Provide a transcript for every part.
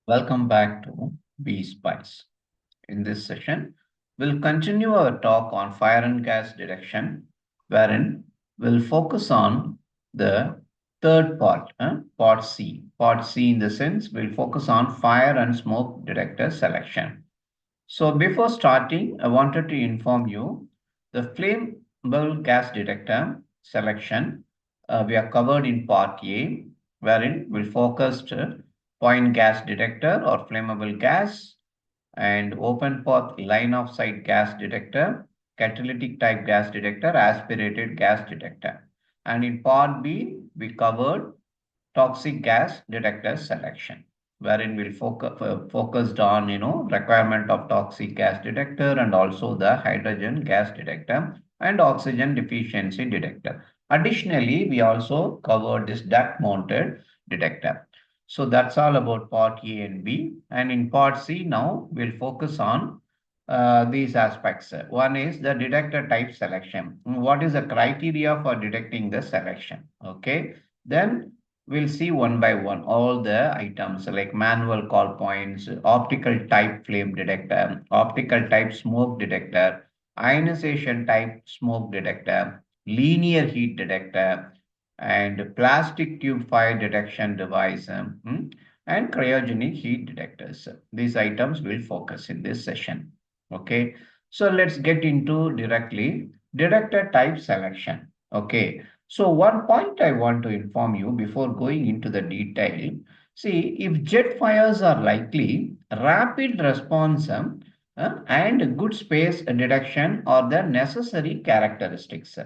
Welcome back to Bee Spice. In this session, we'll continue our talk on fire and gas detection, wherein we'll focus on the third part, part C. Part C, in the sense, we'll focus on fire and smoke detector selection. So before starting, I wanted to inform you the flammable gas detector selection we are covered in part A, wherein we'll focus point gas detector or flammable gas and open path line of sight gas detector, catalytic type gas detector, aspirated gas detector. And in part B, we covered toxic gas detector selection, wherein we'll focused on requirement of toxic gas detector and also the hydrogen gas detector and oxygen deficiency detector. Additionally, we also covered this duct mounted detector. So that's all about part A and B. And in part C, now we'll focus on these aspects. One is the detector type selection. What is the criteria for detecting the selection? Okay. Then we'll see one by one all the items like manual call points, optical type flame detector, optical type smoke detector, ionization type smoke detector, linear heat detector, and plastic tube fire detection device, and cryogenic heat detectors. These items will focus in this session. Okay, so let's get into directly detector type selection. Okay, so one point I want to inform you before going into the detail. See, if jet fires are likely, rapid response and good space detection are the necessary characteristics.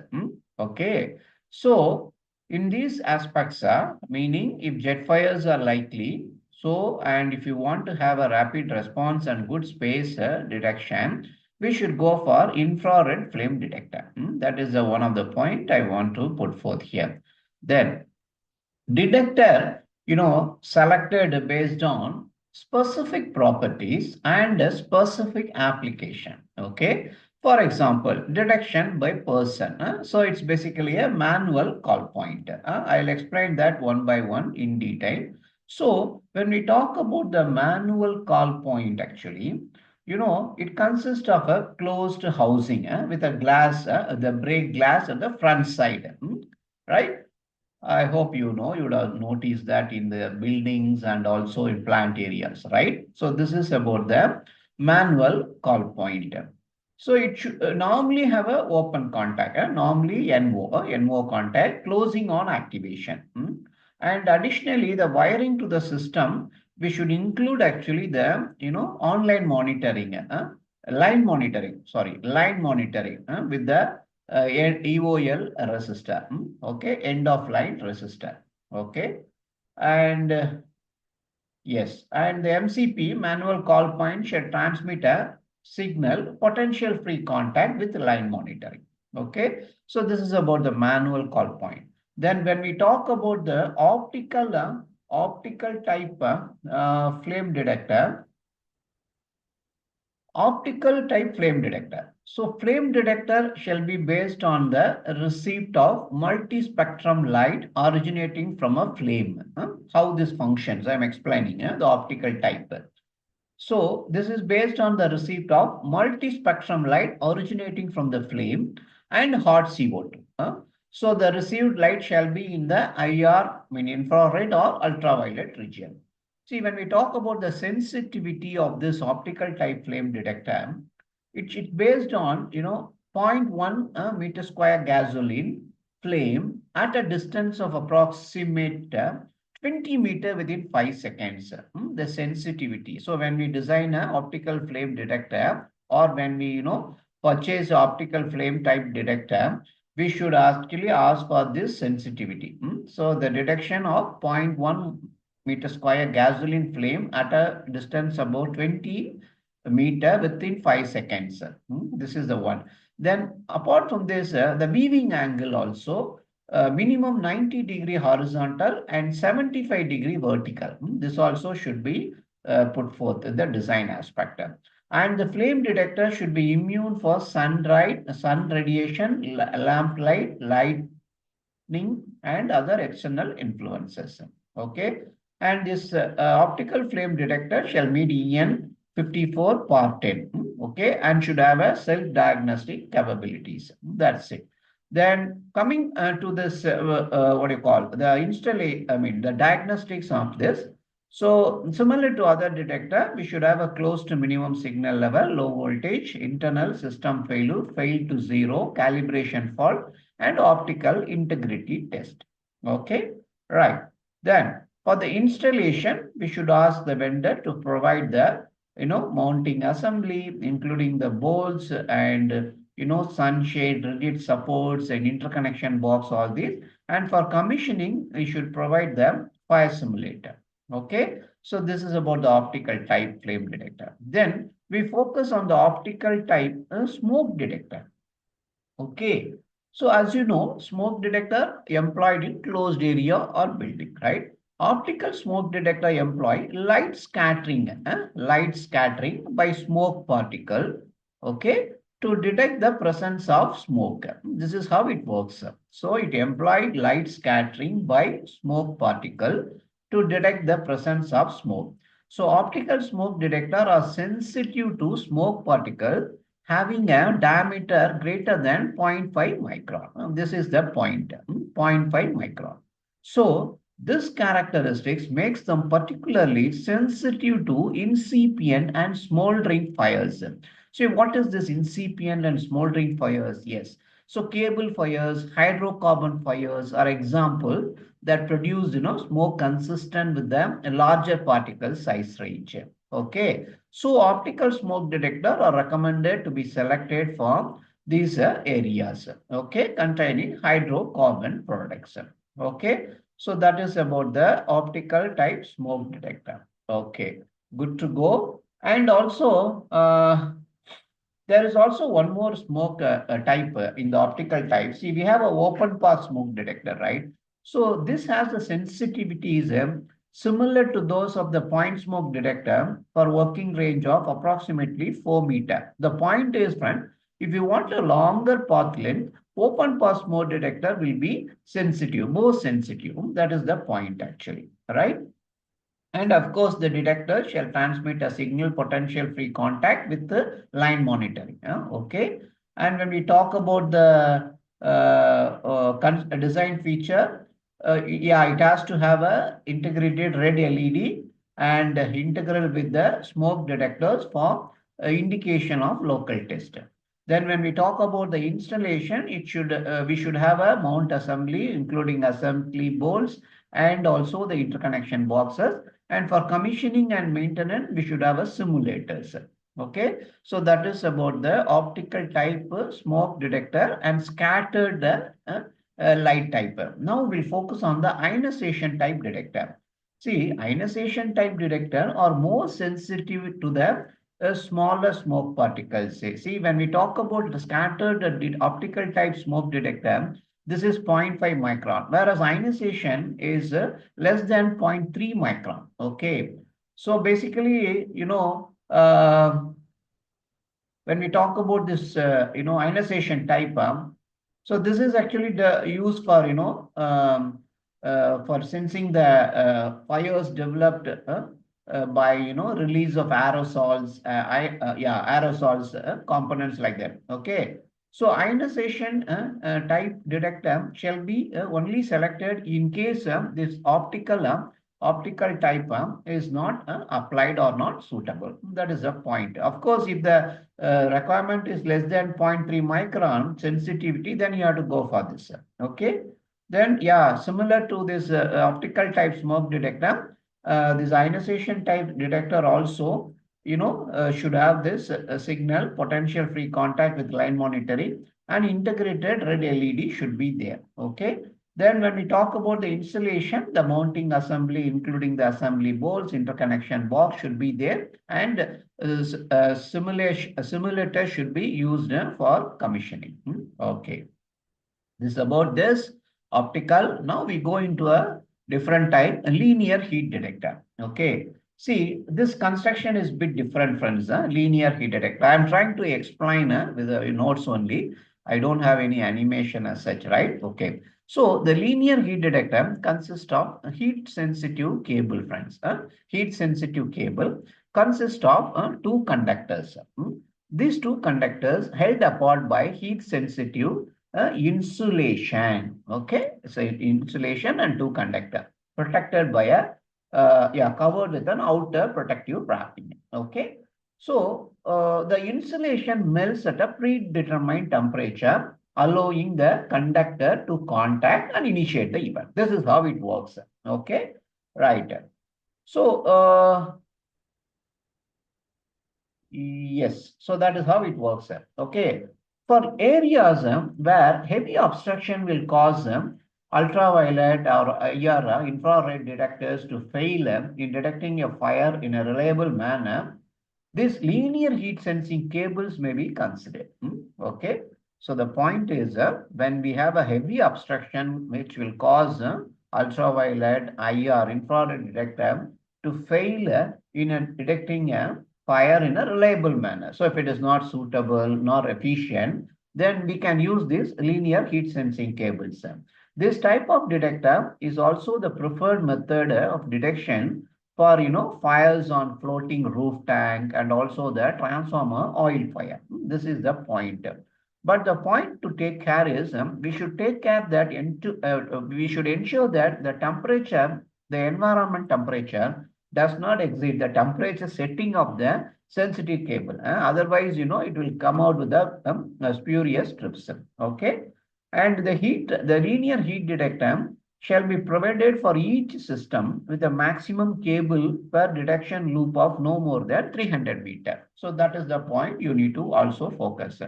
Okay, so in these aspects, meaning if jet fires are likely, so and if you want to have a rapid response and good space detection, we should go for infrared flame detector. That is one of the point I want to put forth here. Then detector, selected based on specific properties and a specific application. Okay. For example, detection by person. So it's basically a manual call point. I'll explain that one by one in detail. So when we talk about the manual call point, actually, it consists of a closed housing with a glass, the break glass at the front side. Right? I hope you would have noticed that in the buildings and also in plant areas, right? So this is about the manual call point. So it should normally have a open contact, normally NO contact, closing on activation. And additionally, the wiring to the system, we should include actually the, online monitoring, line monitoring with the EOL resistor. Okay, end of line resistor. Okay, and yes, and the MCP manual call point should transmit a signal potential free contact with line monitoring. Okay, so this is about the manual call point. Then when we talk about the optical type flame detector, optical type flame detector. So flame detector shall be based on the receipt of multispectrum light originating from a flame. How this functions, I'm explaining the optical type. So this is based on the receipt of multispectrum light originating from the flame and hot CO2. So the received light shall be in the IR, mean infrared or ultraviolet region. See, when we talk about the sensitivity of this optical type flame detector, it's based on, zero point 0.1 meter square gasoline flame at a distance of approximate 20 meter within 5 seconds. The sensitivity. So when we design an optical flame detector or when we, purchase optical flame type detector, we should actually ask for this sensitivity. So the detection of zero point 0.1 meter square gasoline flame at a distance about 20 meter within 5 seconds. This is the one. Then apart from this, the weaving angle also minimum 90-degree horizontal and 75-degree vertical. This also should be put forth in the design aspect. And the flame detector should be immune for sunlight, sun radiation, lamp light, lightning, and other external influences. Okay. and this optical flame detector shall meet EN 54 part 10. Okay, and should have a self-diagnostic capabilities. That's it. Then coming to this, what do you call the installation? I mean, the diagnostics of this. So similar to other detector, we should have a close to minimum signal level, low voltage, internal system failure, fail to zero, calibration fault, and optical integrity test. Okay, right. Then for the installation, we should ask the vendor to provide the mounting assembly, including the bolts and sunshade, rigid supports, and interconnection box, all these. And for commissioning, we should provide them fire simulator. Okay, so this is about the optical type flame detector. Then we focus on the optical type smoke detector. Okay. So as you know, smoke detector employed in closed area or building, right? Optical smoke detector employ light scattering by smoke particle, okay, to detect the presence of smoke. This is how it works. So it employed light scattering by smoke particle to detect the presence of smoke. So optical smoke detector are sensitive to smoke particle having a diameter greater than zero point 0.5 micron. This is the point, 0.5 micron. So this characteristics makes them particularly sensitive to incipient and smoldering fires. So what is this incipient and smoldering fires? Yes. So cable fires, hydrocarbon fires are example that produce smoke consistent with the larger particle size range. Okay. So optical smoke detector are recommended to be selected for these areas, okay, containing hydrocarbon products. Okay, so that is about the optical type smoke detector. Okay, good to go. And also, there is also one more smoke type in the optical type. See, we have an open path smoke detector, right? So this has the sensitivities similar to those of the point smoke detector for working range of approximately 4 meter. The point is, friend, if you want a longer path length, open path smoke detector will be sensitive, more sensitive. That is the point actually, right? And of course, the detector shall transmit a signal potential free contact with the line monitoring. Okay. And when we talk about the design feature, yeah, it has to have a integrated red LED and integral with the smoke detectors for indication of local test. Then when we talk about the installation, we should have a mount assembly, including assembly bolts and also the interconnection boxes, and for commissioning and maintenance, we should have a simulators. Okay, so that is about the optical type smoke detector and scattered light type. Now we'll focus on the ionization type detector. See, ionization type detector are more sensitive to the smaller smoke particles. See, when we talk about the scattered optical type smoke detector, this is zero point 0.5 micron, whereas ionization is less than 0.3 micron. Okay. So basically, when we talk about this, ionization type, so this is actually the use for, for sensing the fires developed by, release of aerosols, aerosols, components like that. Okay. So ionization type detector shall be only selected in case this optical type is not applied or not suitable. That is the point. Of course, if the requirement is less than 0.3 micron sensitivity, then you have to go for this. Okay. Then, yeah, similar to this optical type smoke detector, this ionization type detector also, should have this signal potential free contact with line monitoring and integrated red LED should be there. Okay. Then when we talk about the installation, the mounting assembly, including the assembly bolts, interconnection box should be there, and simulator should be used for commissioning. Okay. This is about this optical. Now we go into a different type, a linear heat detector. Okay. See, this construction is a bit different, friends. Linear heat detector. I am trying to explain with the notes only. I don't have any animation as such, right? Okay. So the linear heat detector consists of a heat sensitive cable, friends. Heat sensitive cable consists of two conductors. These two conductors held apart by heat sensitive insulation. Okay, so insulation and two conductor protected by a covered with an outer protective wrapping. Okay, so the insulation melts at a predetermined temperature, allowing the conductor to contact and initiate the event. This is how it works. Okay, right. So, yes, so that is how it works. Okay, for areas where heavy obstruction will cause ultraviolet or IR infrared detectors to fail in detecting a fire in a reliable manner, these linear heat sensing cables may be considered. Okay. So the point is when we have a heavy obstruction which will cause ultraviolet, IR, infrared detector to fail in detecting a fire in a reliable manner. So if it is not suitable nor efficient, then we can use this linear heat sensing cables. This type of detector is also the preferred method of detection for fires on floating roof tank and also the transformer oil fire. This is the point. But the point to take care is we should take care that we should ensure that the temperature, the environment temperature, does not exceed the temperature setting of the sensitive cable. Otherwise, it will come out with a spurious trips. Okay, and the linear heat detector shall be provided for each system with a maximum cable per detection loop of no more than 300 meter. So that is the point you need to also focus.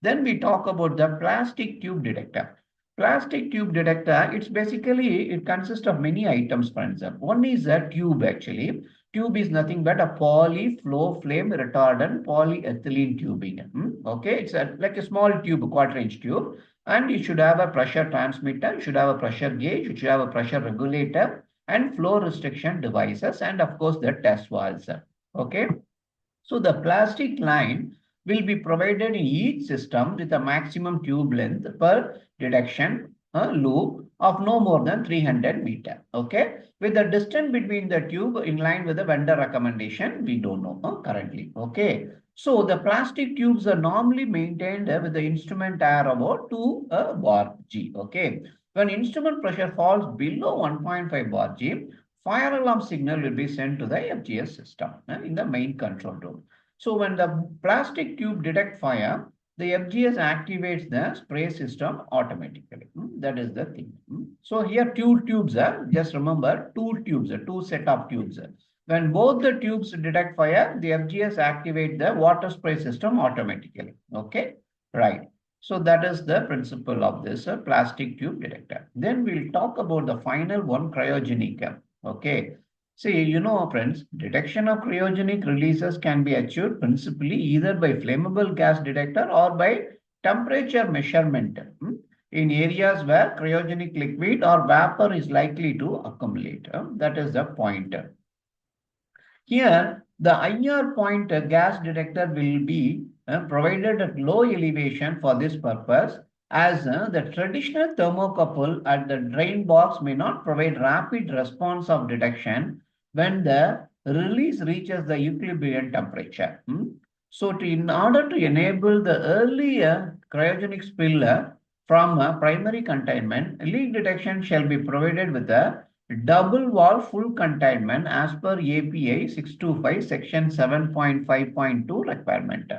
Then we talk about the plastic tube detector. Plastic tube detector, it consists of many items, friends. One is a tube actually. Tube is nothing but a poly flow flame retardant polyethylene tubing. Okay, it's like a small tube, quarter-inch tube, and you should have a pressure transmitter, you should have a pressure gauge, you should have a pressure regulator, and flow restriction devices, and of course the test valves. Okay. So the plastic line will be provided in each system with a maximum tube length per detection loop of no more than 300 meter. Okay. With the distance between the tube in line with the vendor recommendation, we don't know currently. Okay. So the plastic tubes are normally maintained with the instrument error about 2 bar G. Okay. When instrument pressure falls below 1.5 bar G, fire alarm signal will be sent to the FGS system in the main control room. So when the plastic tube detect fire, the FGS activates the spray system automatically. That is the thing. So here two tubes are, just remember two tubes, two set of tubes. When both the tubes detect fire, the FGS activate the water spray system automatically. Okay, right. So that is the principle of this plastic tube detector. Then we'll talk about the final one, cryogenic. Okay. See, friends, detection of cryogenic releases can be achieved principally either by flammable gas detector or by temperature measurement in areas where cryogenic liquid or vapor is likely to accumulate. That is the point. Here, the IR point gas detector will be provided at low elevation for this purpose, as the traditional thermocouple at the drain box may not provide rapid response of detection when the release reaches the equilibrium temperature. So, in order to enable the early cryogenic spill from primary containment, leak detection shall be provided with a double wall full containment as per API 625 section 7.5.2 requirement.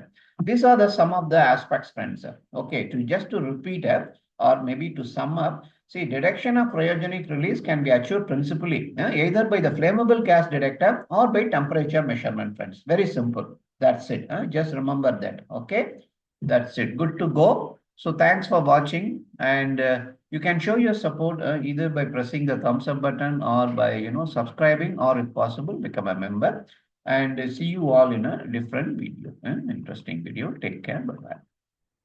These are the some of the aspects, friends. Okay, to repeat or maybe to sum up, see, detection of cryogenic release can be achieved principally either by the flammable gas detector or by temperature measurement, friends. Very simple. That's it. Just remember that. Okay, that's it. Good to go. So thanks for watching, and you can show your support either by pressing the thumbs up button or by subscribing, or if possible become a member. And see you all in a different video, interesting video. Take care. Bye bye.